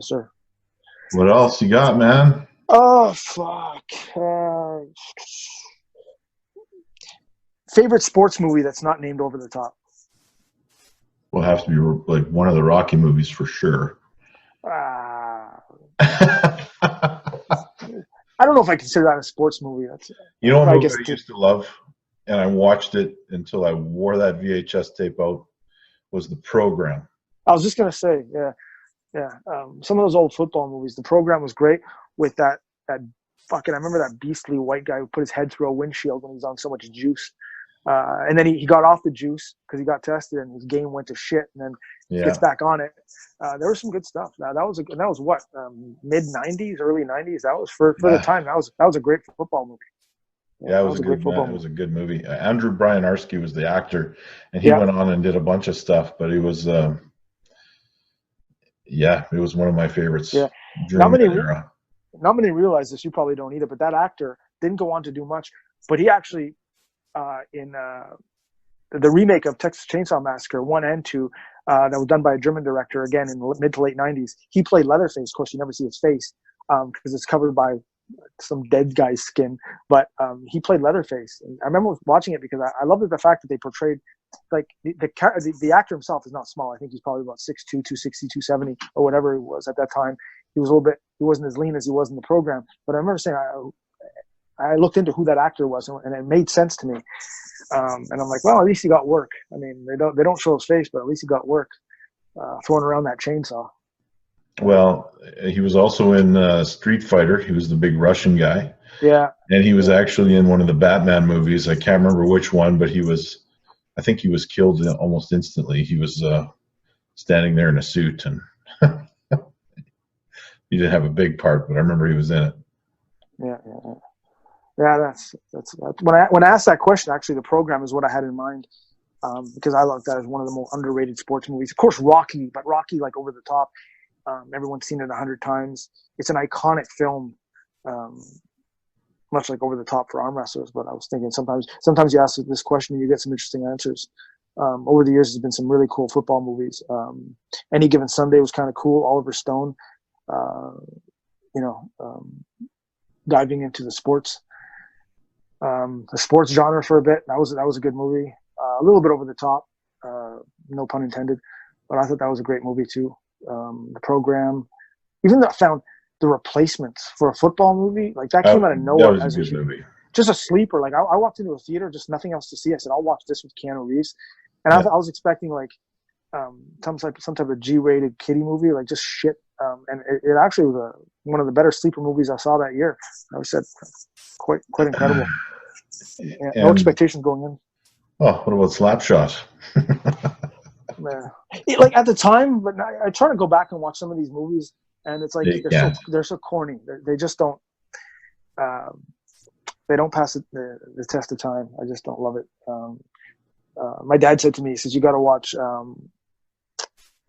sir. What else you got, man? Oh, fuck. Favorite sports movie that's not named Over the Top? Will have to be like one of the Rocky movies for sure. Uh, You I don't know if I consider that a sports movie. know what I movie guess I used to love, and I watched it until I wore that VHS tape out, was The Program. I was just going to say, yeah. Yeah, some of those old football movies. The Program was great with that fucking. I remember that beastly white guy who put his head through a windshield when he was on so much juice, and then he got off the juice because he got tested and his game went to shit, and then gets Yeah, back on it. There was some good stuff. That was what mid '90s, early '90s. That was for the yeah, time. That was a great football movie. yeah. It That was was a a great good man. football It was movie. a good movie. Andrew Bryanarski was the actor, and he Yeah, went on and did a bunch of stuff. But it was, yeah, it was one of my favorites yeah. Not during many that era. not many realize this. You probably don't either. But that actor didn't go on to do much. But he actually in the remake of Texas Chainsaw Massacre 1 and 2 that was done by a German director, again in the mid to late 90s. He played Leatherface. Of course, you never see his face because it's covered by some dead guy's skin. But he played Leatherface. And I remember watching it because I love the fact that they portrayed like the actor himself is not small. I think he's probably about 6'2", 260, 270 or whatever he was at that time. He was a little bit. He wasn't as lean as he was in The Program. But I remember saying I looked into who that actor was, and it made sense to me. And I'm like, well, at least he got work. I mean, they don't show his face, but at least he got work throwing around that chainsaw. Well, he was also in Street Fighter. He was the big Russian guy, Yeah, and he was yeah, actually in one of the Batman movies. I can't remember which one, but he was. I think he was killed almost instantly. He was standing there in a suit, and he didn't have a big part, but I remember he was in it. yeah. Yeah, that's when I asked that question. Actually, The Program is what I had in mind because I love that as one of the more underrated sports movies. Of course, Rocky, but Rocky like over the top. Everyone's seen it 100 times. It's an iconic film, um, much like Over the Top for arm wrestlers. But I was thinking sometimes you ask this question and you get some interesting answers. Over the years, there's been some really cool football movies. Any Given Sunday was kind of cool. Oliver Stone, uh, you know, diving into the sports genre for a bit. That was a good movie. A little bit over the top, no pun intended, but I thought that was a great movie too. The Program, even though I found The Replacements for a football movie, like that came out of That nowhere was a as good movie. just a sleeper. Like I walked into a theater, just nothing else to see. I said, I'll watch this with Keanu Reeves, and Yeah. I was expecting like some type of G-rated kiddie movie, like just shit. And it actually was one of the better sleeper movies I saw that year. I said, quite incredible. Yeah, no And expectations going in. oh, what about Slapshot? Yeah. Like at the time, but I try to go back and watch some of these movies, and it's like Yeah. they're so corny. They just don't they don't pass the test of time. I just don't love it. My dad said to me, he says, you got to watch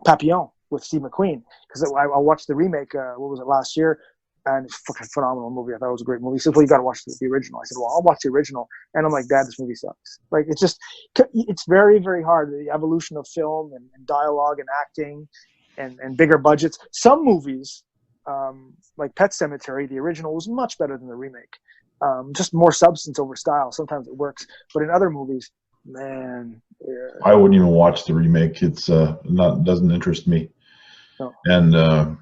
Papillon with Steve McQueen because I watched the remake. What was it last year? And it's a fucking phenomenal movie. I thought it was a great movie. He said, well, you got to watch the original. I said, well, I'll watch the original. And I'm like, Dad, this movie sucks. Like, it's very, very hard. The evolution of film and dialogue and acting and bigger budgets. Some movies, like Pet Sematary, the original was much better than the remake. Just more substance over style. Sometimes it works. But in other movies, man. Yeah, I wouldn't even watch the remake. It's doesn't interest me. no. And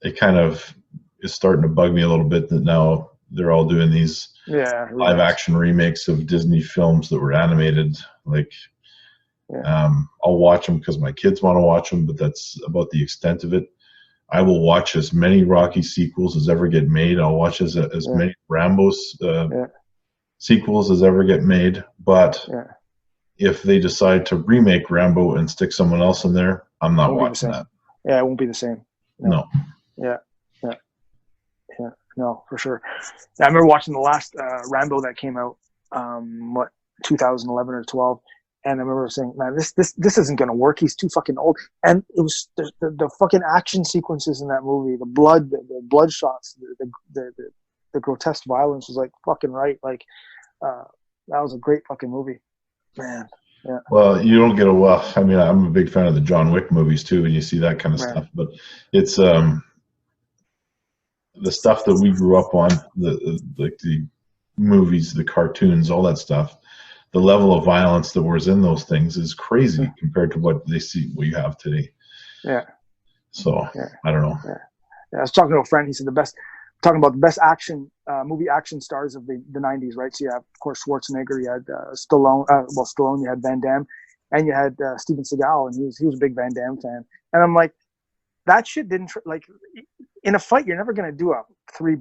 it kind of is starting to bug me a little bit that now they're all doing these Yeah, live action remakes of Disney films that were animated. Like, yeah. I'll watch them because my kids want to watch them, but that's about the extent of it. I will watch as many Rocky sequels as ever get made. I'll watch as many Rambo's sequels as ever get made. But if they decide to remake Rambo and stick someone else in there, I'm not watching that. Yeah, it won't be the same. No. Yeah. No, for sure. I remember watching the last Rambo that came out, 2011 or 12, and I remember saying, "Man, this isn't gonna work. He's too fucking old." And it was the fucking action sequences in that movie, the blood shots, the grotesque violence was like fucking right. Like that was a great fucking movie, man. Yeah. Well, you don't get I mean, I'm a big fan of the John Wick movies too, and you see that kind of stuff. But it's the stuff that we grew up on, the movies, the cartoons, all that stuff, the level of violence that was in those things is crazy compared to what we have today. Yeah. So I don't know. Yeah. I was talking to a friend. He said talking about the best action movie action stars of the 90s, right? So you have, of course, Schwarzenegger, you had Stallone. Stallone. You had Van Damme, and you had Steven Seagal, and he was a big Van Damme fan. And I'm like, that shit didn't like in a fight. You're never gonna do a 3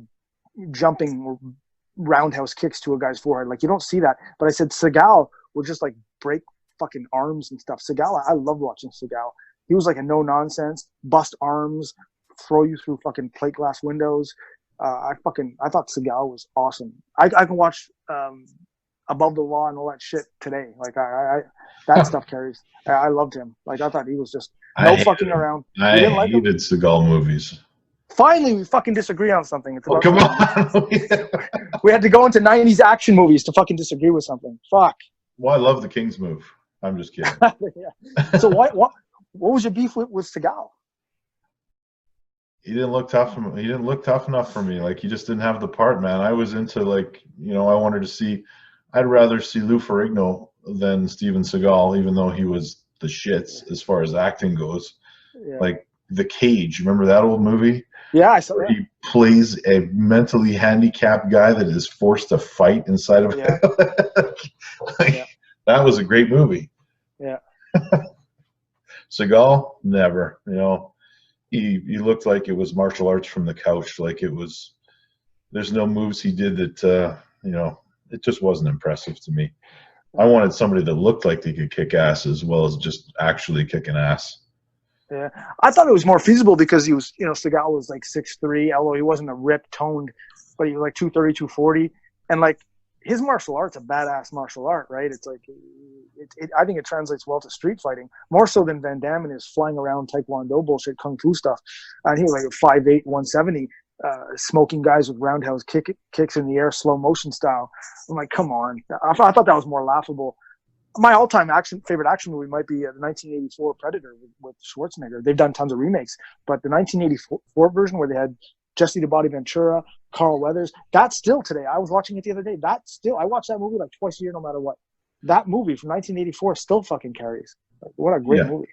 jumping roundhouse kicks to a guy's forehead. Like, you don't see that. But I said Seagal would just like break fucking arms and stuff. Seagal, I love watching Seagal. He was like a no nonsense, bust arms, throw you through fucking plate glass windows. I thought Seagal was awesome. I can watch Above the Law and all that shit today. Like that stuff carries. I loved him. Like, I thought he was just no fucking around. I hated Seagal movies. Finally, we fucking disagree on something. Oh, come on. We had to go into 90s action movies to fucking disagree with something. Fuck. Well, I love the King's Move. I'm just kidding. Yeah. So what was your beef with Seagal? He didn't look tough. He didn't look tough enough for me. Like, he just didn't have the part, man. I was into, like, I wanted to see. I'd rather see Lou Ferrigno than Steven Seagal, even though he was the shits as far as acting goes. Yeah. Like The Cage. Remember that old movie? Yeah, I saw that. He plays a mentally handicapped guy that is forced to fight inside of him. That was a great movie. Yeah. Seagal, never. He looked like it was martial arts from the couch. Like, it was. There's no moves he did that. It just wasn't impressive to me. I wanted somebody that looked like they could kick ass as well as just actually kicking ass. Yeah, I thought it was more feasible because he was, Seagal was like 6'3", although he wasn't a ripped, toned, but he was like 230, 240. And like, his martial art's a badass martial art, right? It's like, I think it translates well to street fighting, more so than Van Damme and his flying around Taekwondo bullshit, Kung Fu stuff. And he was like 5'8", 170, smoking guys with roundhouse kicks in the air, slow motion style. I'm like, come on. I thought that was more laughable. My all-time favorite action movie might be the 1984 Predator with Schwarzenegger. They've done tons of remakes, but the 1984 version where they had Jesse the Body Ventura, Carl Weathers, that's still today. I was watching it the other day. I watch that movie like twice a year, no matter what. That movie from 1984 still fucking carries. Like, what a great movie.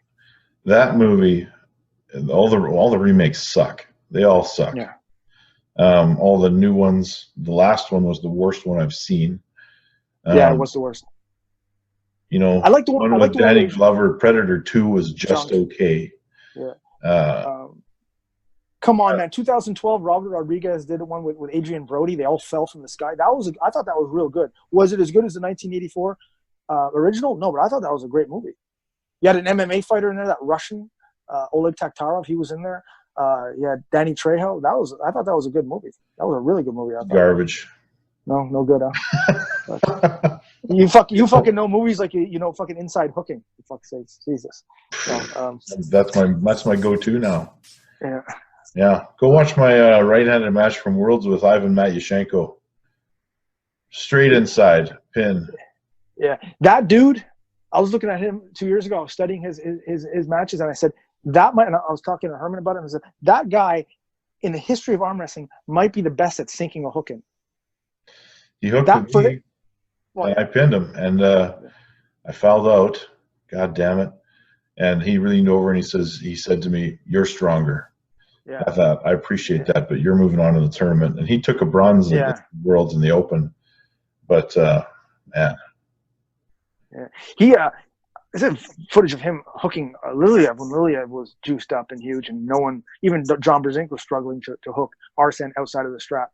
That movie, all the remakes suck. They all suck. Yeah. All the new ones. The last one was the worst one I've seen. Yeah, it was the worst. I like the one with Danny Glover. Predator 2 was just okay. Yeah. Come on, man. 2012, Robert Rodriguez did one with Adrian Brody. They all fell from the sky. I thought that was real good. Was it as good as the 1984 original? No, but I thought that was a great movie. You had an MMA fighter in there, that Russian, Oleg Taktarov. He was in there. You had Danny Trejo. I thought that was a good movie. That was a really good movie. I thought. Garbage. No good, huh? You fucking know movies like you know fucking Inside Hooking. For fuck's sake, Jesus. So, that's my go-to now. Yeah. Yeah, go watch my right-handed match from Worlds with Ivan Matyushenko. Straight inside pin. Yeah, that dude. I was looking at him 2 years ago. I was studying his matches, and I said and I was talking to Herman about it, and I said that guy in the history of arm wrestling might be the best at sinking a hook in. He hooked me. I pinned him, and I fouled out. God damn it! And he leaned over and he said to me, "You're stronger." Yeah. I thought, I appreciate that, but you're moving on to the tournament. And he took a bronze at the Worlds in the Open. But man. Yeah. He there's footage of him hooking Liliev when Liliev was juiced up and huge, and no one, even John Brzezinski, was struggling to hook Arsen outside of the strap.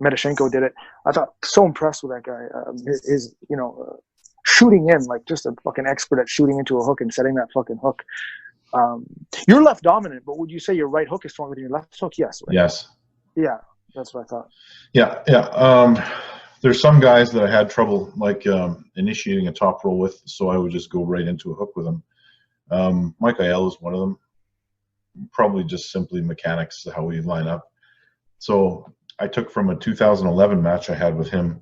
Medashenko did it. I thought so impressed with that guy. His shooting in, like just a fucking expert at shooting into a hook and setting that fucking hook. You're left dominant, but would you say your right hook is stronger than your left hook? Yes. Right? Yes. Yeah, that's what I thought. Yeah. There's some guys that I had trouble initiating a top roll with, so I would just go right into a hook with them. Mike Aiello is one of them. Probably just simply mechanics, how we line up. So I took from a 2011 match I had with him.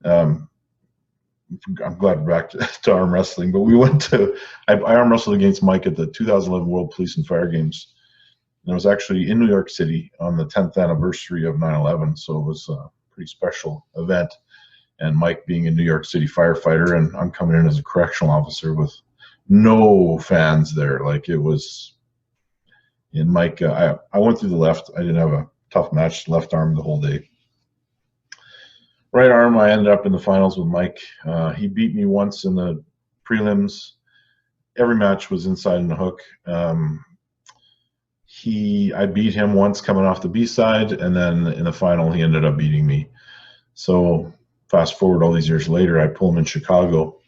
I'm glad we're back to arm wrestling, but I arm wrestled against Mike at the 2011 World Police and Fire Games. And it was actually in New York City on the 10th anniversary of 9/11, so it was a pretty special event. And Mike being a New York City firefighter, and I'm coming in as a correctional officer with no fans there. Like, it was, and Mike, I went through the left. I didn't have a tough match, left arm the whole day. Right arm, I ended up in the finals with Mike. He beat me once in the prelims. Every match was inside in the hook. I beat him once coming off the B side, and then in the final he ended up beating me. So fast forward all these years later, I pull him in Chicago,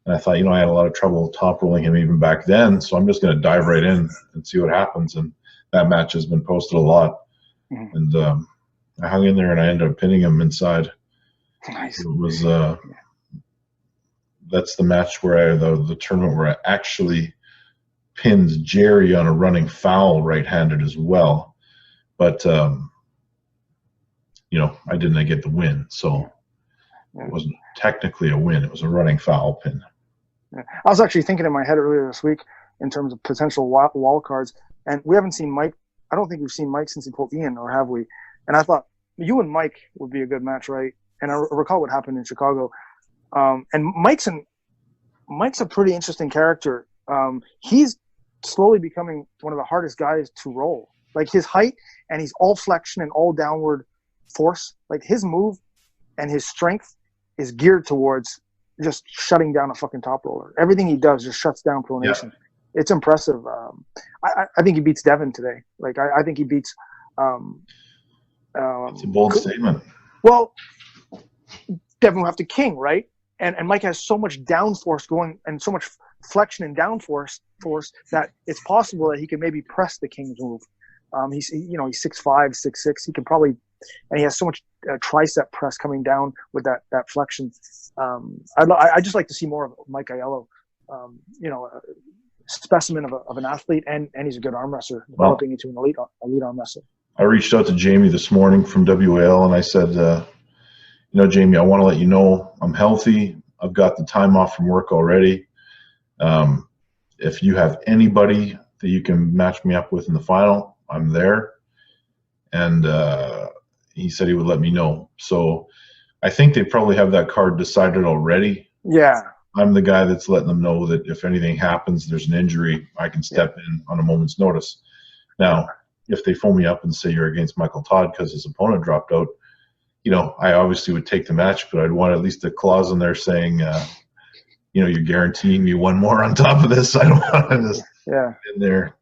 and I thought, I had a lot of trouble top rolling him even back then, so I'm just going to dive right in and see what happens. And that match has been posted a lot. And I hung in there, and I ended up pinning him inside. Nice. It was that's the match where the tournament where I actually pinned Jerry on a running foul right-handed as well, but I didn't get the win, so it wasn't technically a win. It was a running foul pin. Yeah. I was actually thinking in my head earlier this week in terms of potential wild cards, and we haven't seen Mike. I don't think we've seen Mike since he pulled Ian, or have we? And I thought you and Mike would be a good match, right? And I recall what happened in Chicago. And Mike's a pretty interesting character. He's slowly becoming one of the hardest guys to roll. Like, his height, and he's all flexion and all downward force. Like, his move and his strength is geared towards just shutting down a fucking top roller. Everything he does just shuts down pronation. Yeah. It's impressive. I think he beats Devin today. Like, I think he beats. It's a bold statement. Well, Devin will have to king, right? And Mike has so much down force going, and so much flexion and down force that it's possible that he can maybe press the king's move. He's 6'5", 6'6". He can probably, and he has so much tricep press coming down with that flexion. I just like to see more of Mike Aiello. A specimen of an athlete, and he's a good arm wrestler, developing into an elite arm wrestler. I reached out to Jamie this morning from WAL, and I said, Jamie, I want to let you know I'm healthy. I've got the time off from work already. If you have anybody that you can match me up with in the final, I'm there. And he said he would let me know. So I think they probably have that card decided already. Yeah. I'm the guy that's letting them know that if anything happens, there's an injury, I can step in on a moment's notice. Now, if they phone me up and say you're against Michael Todd because his opponent dropped out, I obviously would take the match, but I'd want at least a clause in there saying, you're guaranteeing me one more on top of this. I don't want to just in there,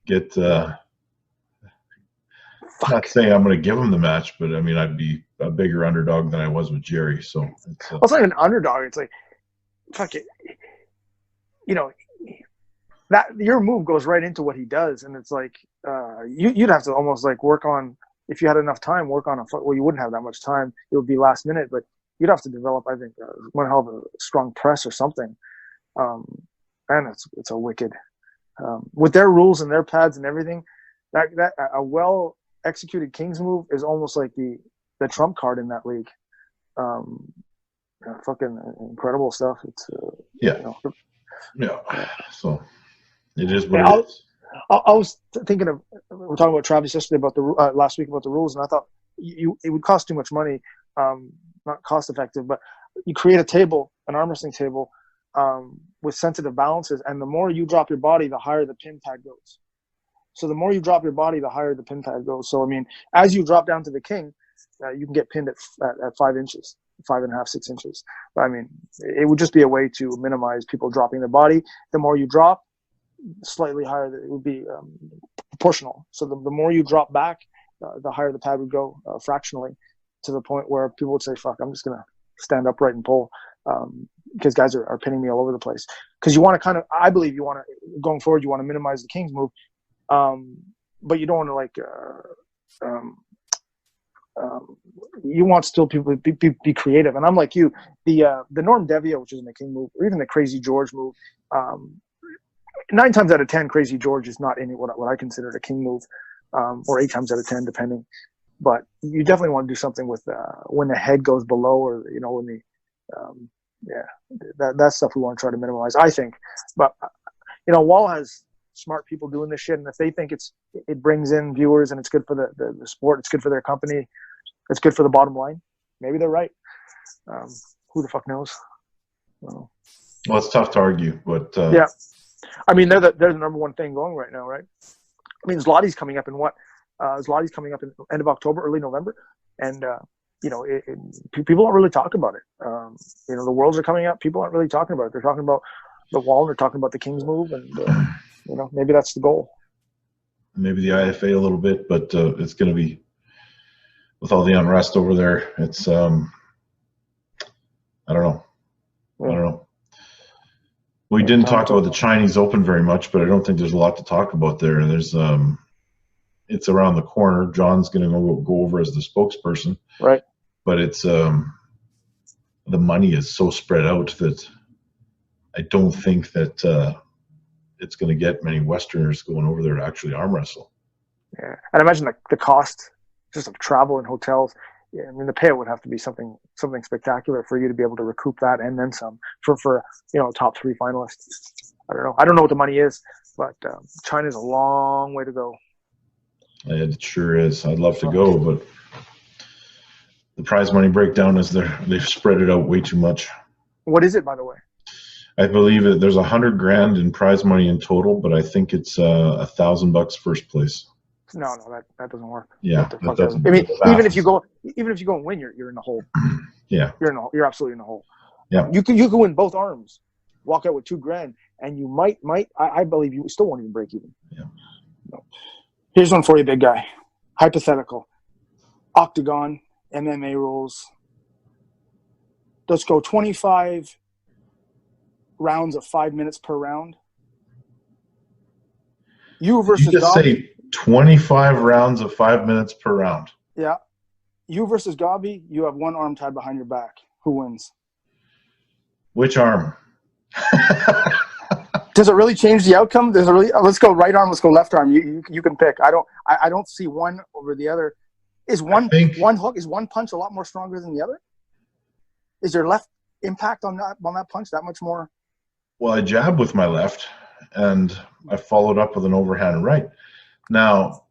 get not saying I'm going to give him the match, but I mean, I'd be a bigger underdog than I was with Jerry. So it's not even an underdog. It's like, fuck it. That your move goes right into what he does, and it's like you'd have to almost like work on, if you had enough time, work on you wouldn't have that much time. It would be last minute, but you'd have to develop, I think, one hell of a strong press or something. And it's a wicked with their rules and their pads and everything. That a well executed King's move is almost like the trump card in that league. Fucking incredible stuff. It's So it is what it is. I was thinking of, we were talking about Travis yesterday about the last week about the rules, and I thought it would cost too much money, not cost effective, but you create a table, an arm wrestling table, with sensitive balances, and the more you drop your body, the higher the pin tag goes. So the more you drop your body, the higher the pin tag goes. So I mean, as you drop down to the king, you can get pinned at 5 inches, 5.5, 6 inches. But I mean, it would just be a way to minimize people dropping their body. The more you drop, slightly higher, it would be proportional. So the more you drop back, the higher the pad would go fractionally, to the point where people would say, fuck, I'm just going to stand upright and pull, because guys are pinning me all over the place. Because you want to kind of, I believe you want to, going forward, you want to minimize the King's move, but you don't want to like, you want still people to be creative. And I'm like you, the Norm Devia, which is in the King move, or even the Crazy George move, 9 times out of 10, Crazy George is not in what I consider a King move, or 8 times out of 10, depending. But you definitely want to do something with when the head goes below, or when the that stuff we want to try to minimize, I think. But Wall has smart people doing this shit, and if they think it brings in viewers and it's good for the sport, it's good for their company, it's good for the bottom line, maybe they're right. Who the fuck knows? Well, it's tough to argue, but yeah, I mean they're the number one thing going right now, right? I mean, Zloty's coming up in what? Zloty's coming up in end of October, early November, and people don't really talk about it. The Worlds are coming up. People aren't really talking about it. They're talking about the Wall. They're talking about the King's move, and maybe that's the goal. Maybe the IFA a little bit, but it's going to be with all the unrest over there. It's I don't know. Yeah. I don't know. We didn't talk about the Chinese Open very much, but I don't think there's a lot to talk about there. There's it's around the corner. John's going to go over as the spokesperson, right? But it's the money is so spread out that I don't think that it's going to get many Westerners going over there to actually arm wrestle. Yeah, and imagine the cost just of travel and hotels. Yeah, I mean the payout would have to be something spectacular for you to be able to recoup that and then some for top 3 finalists. I don't know what the money is, but China's a long way to go. It sure is. I'd love to go, but the prize money breakdown is they've spread it out way too much. What is it, by the way? I believe there's $100,000 in prize money in total, but I think it's $1,000 first place. No, that doesn't work. Yeah, that doesn't. I mean, even if you go and win, you're in the hole. Yeah, you're absolutely in the hole. Yeah, you can win both arms, walk out with $2,000, and you might. I believe you still won't even break even. Yeah. No. Here's one for you, big guy. Hypothetical. Octagon, MMA rules. Let's go 25 rounds of 5 minutes per round. You versus Gobby. You just say 25 rounds of 5 minutes per round. Yeah. You versus Gobby, you have one arm tied behind your back. Who wins? Which arm? Does it really change the outcome? Let's go right arm, let's go left arm. You can pick. I don't see one over the other. Is one punch a lot more stronger than the other? Is there left impact on that punch that much more? Well, I jab with my left, and I followed up with an overhand right. Now,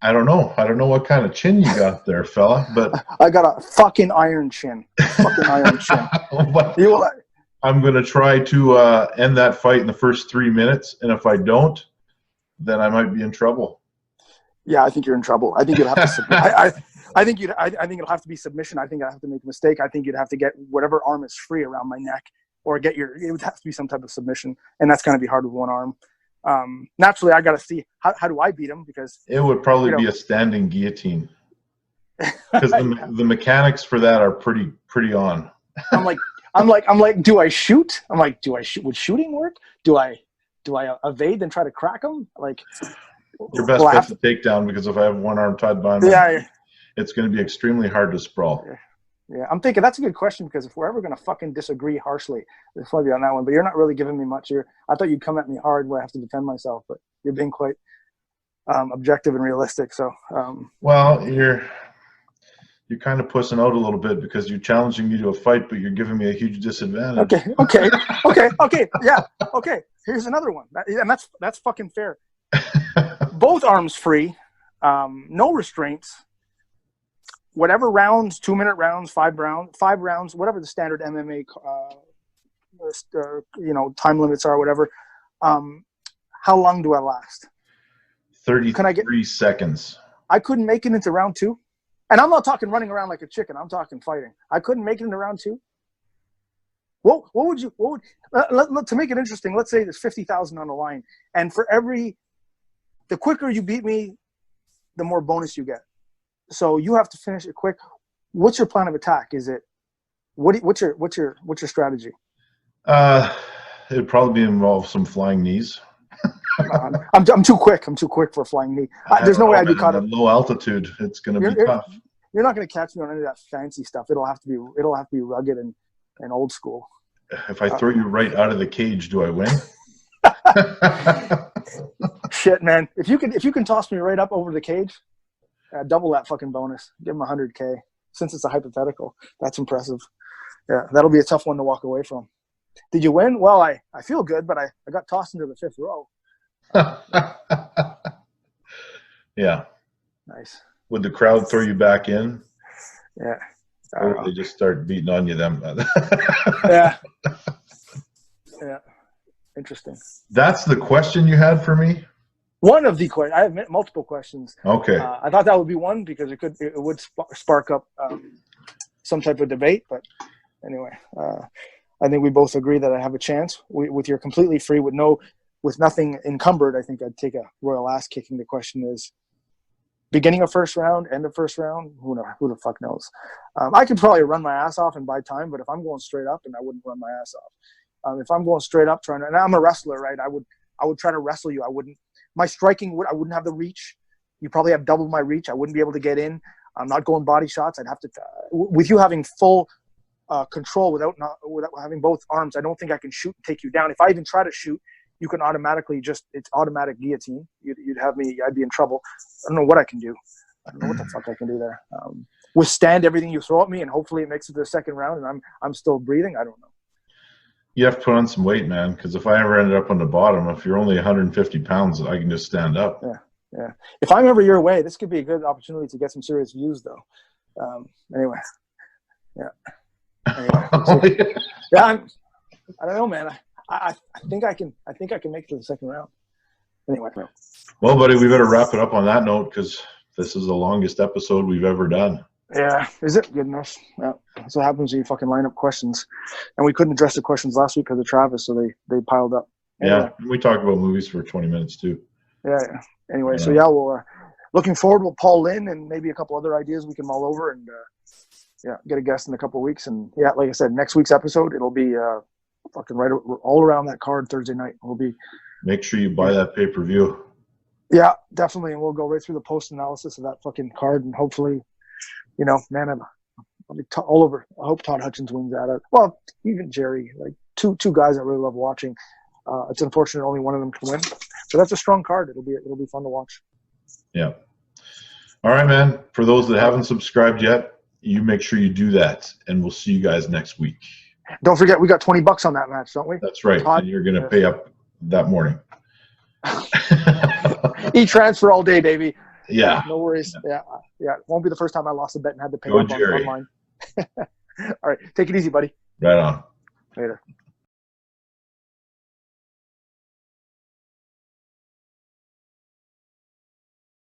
I don't know. I don't know what kind of chin you got there, fella, but I got a fucking iron chin. Fucking iron chin. I'm going to try to end that fight in the first 3 minutes, and if I don't, then I might be in trouble. Yeah, I think you're in trouble. I think you'll have to submit. I think it'll have to be submission. I think I have to make a mistake. I think you'd have to get whatever arm is free around my neck, or it would have to be some type of submission, and that's going to be hard with one arm. Naturally, I got to see how do I beat him, because it would probably be a standing guillotine, because the mechanics for that are pretty on. I'm like, do I shoot? Would shooting work? Do I evade then try to crack him? Like, your best bet's a takedown, because if I have one arm tied behind my it's going to be extremely hard to sprawl. Yeah, I'm thinking that's a good question, because if we're ever going to fucking disagree harshly, it's probably on that one. But you're not really giving me much here. I thought you'd come at me hard where I have to defend myself, but you're being quite objective and realistic. So, well, you're kind of pussing out a little bit, because you're challenging me to a fight, but you're giving me a huge disadvantage. Okay. Yeah. Okay. Here's another one, and that's fucking fair. Both arms free, no restraints. Whatever rounds, 2 minute rounds, 5 rounds, whatever the standard MMA, time limits are, whatever. How long do I last? 33 seconds. I couldn't make it into round 2, and I'm not talking running around like a chicken. I'm talking fighting. I couldn't make it into round 2. What would to make it interesting? Let's say there's 50,000 on the line, and for the quicker you beat me, the more bonus you get. So you have to finish it quick. What's your plan of attack? Is it what's your strategy? It'd probably involve some flying knees. I'm too quick. I'm too quick for a flying knee. There's no way I'd be caught up. Low altitude, it's going to be tough. You're not going to catch me on any of that fancy stuff. It'll have to be rugged and old school. If I throw you right out of the cage, do I win? Shit, man. If you can toss me right up over the cage, double that fucking bonus. Give him $100K. Since it's a hypothetical, that's impressive. Yeah, that'll be a tough one to walk away from. Did you win? Well, I feel good, but I got tossed into the 5th row. Yeah. Nice. Would the crowd throw you back in? Yeah. Or would they just start beating on you then? Yeah. Yeah. Interesting. That's the question you had for me? One of the questions. I have multiple questions. Okay. I thought that would be one because it would spark up some type of debate. But anyway, I think we both agree that I have a chance. With your completely free, with nothing encumbered, I think I'd take a royal ass kicking. The question is, beginning of first round, end of first round, who the fuck knows? I could probably run my ass off and buy time, but if I'm going straight up, then I wouldn't run my ass off. If I'm going straight up and I'm a wrestler, right? I would try to wrestle you. My striking I wouldn't have the reach. You probably have double my reach. I wouldn't be able to get in. I'm not going body shots. I'd have to, with you having full control without having both arms, I don't think I can shoot and take you down. If I even try to shoot, you can automatically it's automatic guillotine. You'd have me, I'd be in trouble. I don't know what I can do. I don't know what the fuck I can do there. Withstand everything you throw at me, and hopefully it makes it to the second round, and I'm still breathing. I don't know. You have to put on some weight, man, because if I ever ended up on the bottom, if you're only 150 pounds, I can just stand up. Yeah. If I'm ever your way, this could be a good opportunity to get some serious views, though. Anyway. Yeah. Anyway, yeah, I don't know, man. I think I can make it to the second round. Anyway. Well, buddy, we better wrap it up on that note because this is the longest episode we've ever done. Yeah, is it? Good enough. Yeah. That's what happens when you fucking line up questions. And we couldn't address the questions last week because of Travis, so they piled up. Anyway. Yeah, we talked about movies for 20 minutes too. Yeah. Anyway, so we'll looking forward. We'll Paul in and maybe a couple other ideas we can mull over and get a guest in a couple of weeks. And yeah, like I said, next week's episode it'll be fucking right all around that card Thursday night. We'll be. Make sure you buy that pay-per-view. Yeah, definitely, and we'll go right through the post analysis of that fucking card, and hopefully, man, I'll be all over. I hope Todd Hutchins wins that. Well, even Jerry, like two guys I really love watching. It's unfortunate only one of them can win, but that's a strong card. It'll be fun to watch. Yeah. All right, man. For those that haven't subscribed yet, you make sure you do that, and we'll see you guys next week. Don't forget, we got $20 on that match, don't we? That's right. Todd, and you're going to pay up that morning. E-transfer all day, baby. Yeah. No worries. Yeah. It won't be the first time I lost a bet and had to pay up online. All right. Take it easy, buddy. Right on. Later.